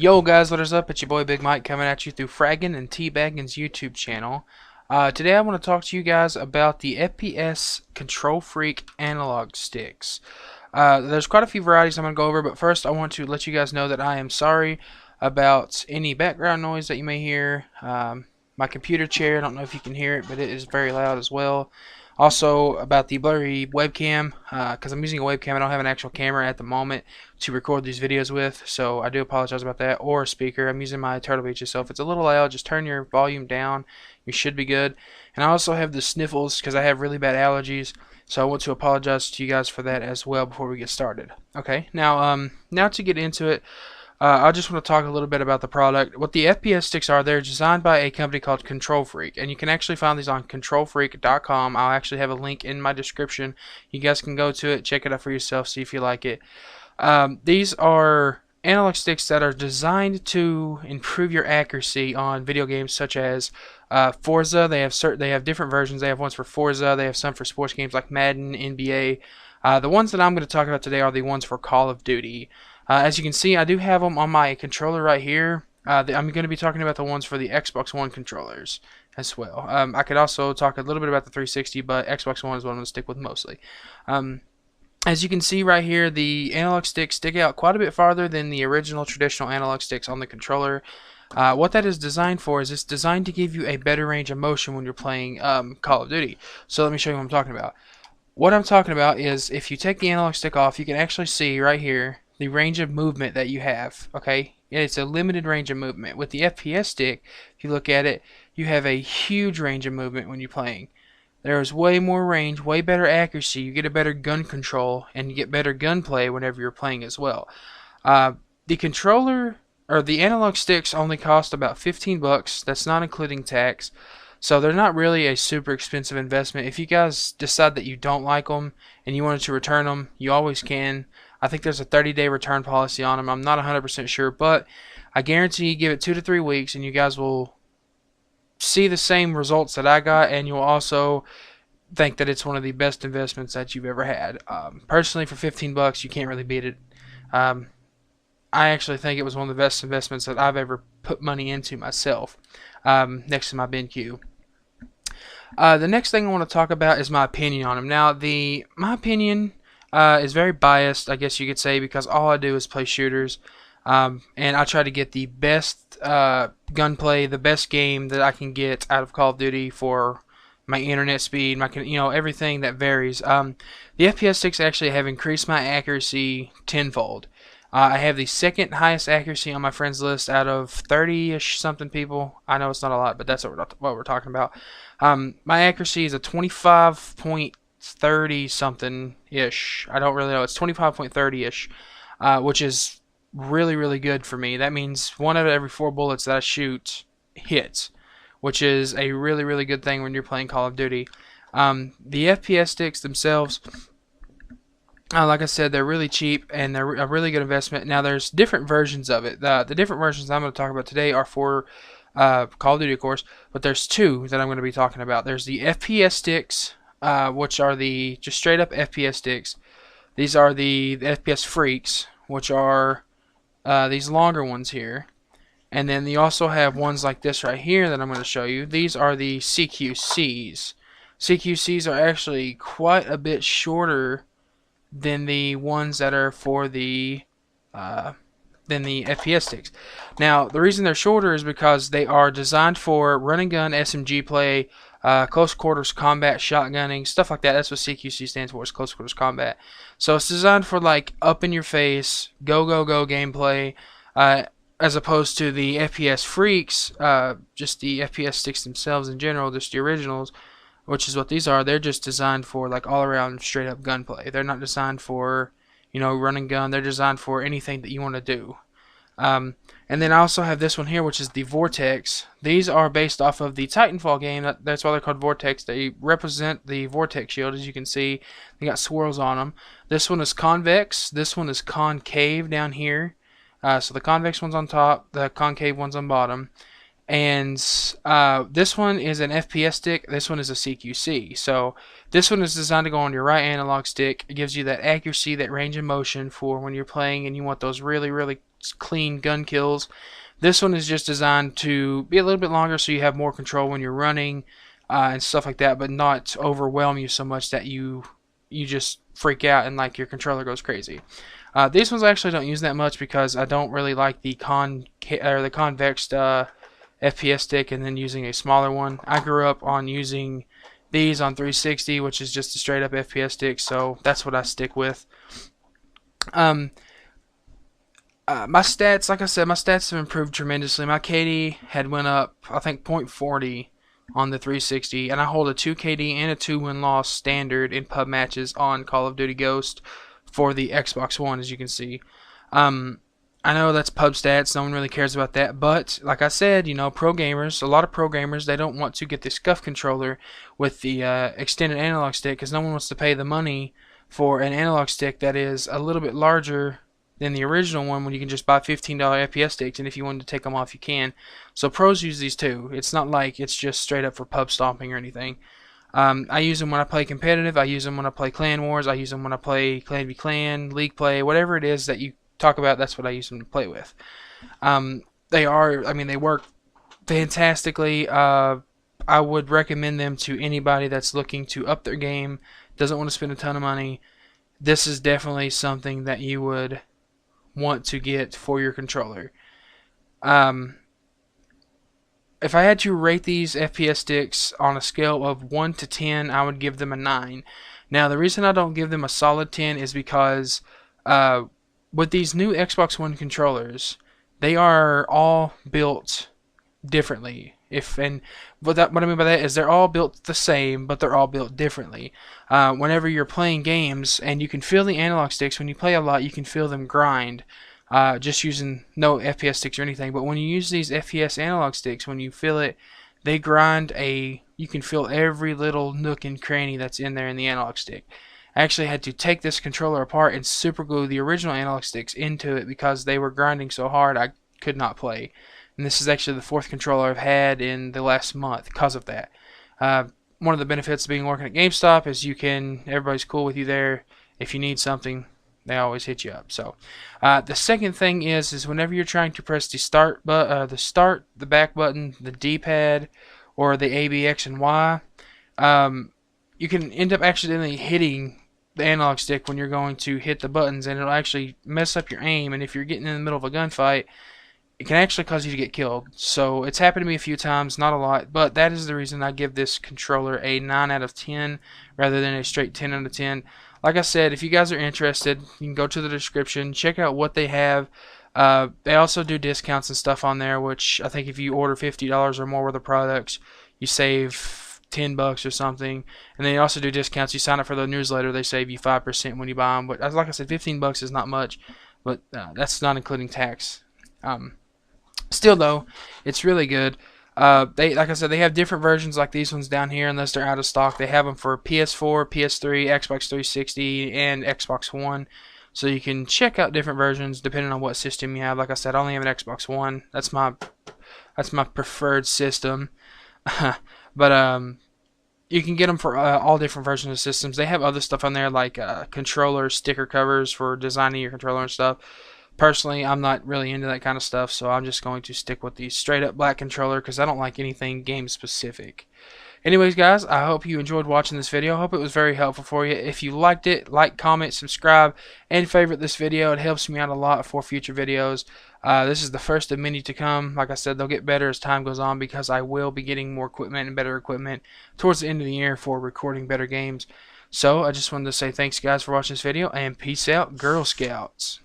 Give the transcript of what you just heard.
Yo guys, what is up? It's your boy Big Mike coming at you through Fraggin' and Teabaggin's YouTube channel. Today I want to talk to you guys about the FPS Kontrol Freek analog sticks. There's quite a few varieties I'm going to go over, but first I want to let you guys know that I am sorry about any background noise that you may hear. My computer chair, I don't know if you can hear it, but it is very loud as well. Also about the blurry webcam, because I'm using a webcam, I don't have an actual camera at the moment to record these videos with, so I do apologize about that. Or a speaker, I'm using my Turtle Beach, so if it's a little loud, just turn your volume down, you should be good. And I also have the sniffles because I have really bad allergies, so I want to apologize to you guys for that as well before we get started. Okay, now to get into it, I just want to talk a little bit about the product. What the FPS sticks are, they're designed by a company called Kontrol Freek, and you can actually find these on kontrolfreek.com. I'll actually have a link in my description. You guys can go to it, check it out for yourself, see if you like it. These are analog sticks that are designed to improve your accuracy on video games such as Forza. They have different versions. They have ones for Forza. They have some for sports games like Madden, NBA. The ones that I'm going to talk about today are the ones for Call of Duty. As you can see, I do have them on my controller right here. I'm going to be talking about the ones for the Xbox One controllers as well. I could also talk a little bit about the 360, but Xbox One is what I'm going to stick with mostly. As you can see right here, the analog sticks stick out quite a bit farther than the original traditional analog sticks on the controller. What that is designed for is it's designed to give you a better range of motion when you're playing Call of Duty. So let me show you what I'm talking about. What I'm talking about is if you take the analog stick off, you can actually see right here the range of movement that you have. Okay, it's a limited range of movement. With the FPS stick, if you look at it, you have a huge range of movement when you're playing. There is way more range, way better accuracy. You get a better gun control, and you get better gunplay whenever you're playing as well. The controller or the analog sticks only cost about 15 bucks. That's not including tax. So they're not really a super expensive investment. If you guys decide that you don't like them and you wanted to return them, you always can. I think there's a 30-day return policy on them. I'm not 100% sure, but I guarantee you give it 2 to 3 weeks and you guys will see the same results that I got, and you'll also think that it's one of the best investments that you've ever had. Personally, for 15 bucks, you can't really beat it. I actually think it was one of the best investments that I've ever put money into myself, next to my BenQ. The next thing I want to talk about is my opinion on them. Now, my opinion is very biased, I guess you could say, because all I do is play shooters, and I try to get the best gunplay, the best game that I can get out of Call of Duty for my internet speed, everything that varies. The FPS sticks actually have increased my accuracy tenfold. I have the second highest accuracy on my friends list out of 30-ish something people. I know it's not a lot, but that's what we're talking about. My accuracy is a 25.30 something ish. I don't really know. It's 25.30 ish, which is really, really good for me. That means 1 out of every 4 bullets that I shoot hits, which is a really, really good thing when you're playing Call of Duty. The FPS sticks themselves, like I said, they're really cheap and they're a really good investment. Now, there's different versions of it. The different versions I'm going to talk about today are for Call of Duty, of course, but there's 2 that I'm going to be talking about. There's the FPS sticks, which are the just straight up FPS sticks. These are the FPS Freeks, which are these longer ones here. And then you also have ones like this right here that I'm going to show you. These are the CQCs. CQCs are actually quite a bit shorter than the ones that are for the FPS sticks. Now, the reason they're shorter is because they are designed for run and gun SMG play, close quarters combat, shotgunning, stuff like that. That's what CQC stands for, is close quarters combat. So it's designed for like up in your face, go gameplay, as opposed to the FPS Freeks, just the FPS sticks themselves in general, just the originals, which is what these are. They're just designed for like all around straight up gunplay. They're not designed for, run and gun. They're designed for anything that you want to do. And then I also have this one here, which is the Vortex. These are based off of the Titanfall game. That's why they're called Vortex. They represent the Vortex shield, as you can see. They got swirls on them. This one is convex. This one is concave down here. So the convex one's on top, the concave one's on bottom. And this one is an FPS stick. This one is a CQC. So this one is designed to go on your right analog stick. It gives you that accuracy, that range of motion for when you're playing and you want those really, really clean gun kills. This one is just designed to be a little bit longer so you have more control when you're running and stuff like that, but not overwhelm you so much that you just freak out and like your controller goes crazy. These ones I actually don't use that much because I don't really like the convex FPS stick and then using a smaller one. I grew up on using these on 360, which is just a straight up FPS stick, so that's what I stick with. My stats, like I said, my stats have improved tremendously. My KD had went up, I think, 0.40 on the 360, and I hold a 2 KD and a 2 win-loss standard in pub matches on Call of Duty Ghost for the Xbox One, as you can see. I know that's pub stats, no one really cares about that, but like I said, you know, pro gamers, a lot of pro gamers, they don't want to get the SCUF controller with the extended analog stick because no one wants to pay the money for an analog stick that is a little bit larger than the original one when you can just buy $15 FPS sticks, and if you wanted to take them off, you can. So pros use these too. It's not like it's just straight up for pub stomping or anything. I use them when I play competitive. I use them when I play Clan Wars. I use them when I play Clan v Clan, League play, whatever it is that you talk about. That's what I use them to play with. They work fantastically. I would recommend them to anybody that's looking to up their game, doesn't want to spend a ton of money. This is definitely something that you would want to get for your controller. If I had to rate these FPS sticks on a scale of 1 to 10, I would give them a 9. Now, the reason I don't give them a solid 10 is because with these new Xbox One controllers, they are all built differently. What I mean by that is they're all built the same, but they're all built differently. Whenever you're playing games, and you can feel the analog sticks, when you play a lot, you can feel them grind. Just using no FPS sticks or anything, but when you use these FPS analog sticks, when you feel it, they grind you can feel every little nook and cranny that's in there in the analog stick. I actually had to take this controller apart and super glue the original analog sticks into it because they were grinding so hard I could not play. And this is actually the 4th controller I've had in the last month because of that. One of the benefits of being working at GameStop is everybody's cool with you there. If you need something, they always hit you up. So the second thing is whenever you're trying to press the start, the back button, the D-pad, or the A, B, X, and Y, you can end up accidentally hitting the analog stick when you're going to hit the buttons, and it'll actually mess up your aim. And if you're getting in the middle of a gunfight, it can actually cause you to get killed. So it's happened to me a few times, not a lot, but that is the reason I give this controller a 9 out of 10 rather than a straight 10 out of 10. Like I said, if you guys are interested, you can go to the description, check out what they have. They also do discounts and stuff on there, which I think if you order $50 or more worth of products, you save $10 or something. And they also do discounts. You sign up for the newsletter, they save you 5% when you buy them. But like I said, $15 is not much, but that's not including tax. Still though, it's really good. Like I said, they have different versions like these ones down here, unless they're out of stock. They have them for PS4, PS3, Xbox 360, and Xbox One. So you can check out different versions depending on what system you have. Like I said, I only have an Xbox One. That's my preferred system. But you can get them for all different versions of systems. They have other stuff on there like controller sticker covers for designing your controller and stuff. Personally, I'm not really into that kind of stuff, so I'm just going to stick with the straight up black controller because I don't like anything game specific. Anyways, guys, I hope you enjoyed watching this video. I hope it was very helpful for you. If you liked it, like, comment, subscribe, and favorite this video. It helps me out a lot for future videos. This is the first of many to come. Like I said, they'll get better as time goes on because I will be getting more equipment and better equipment towards the end of the year for recording better games. So I just wanted to say thanks, guys, for watching this video, and peace out, Girl Scouts.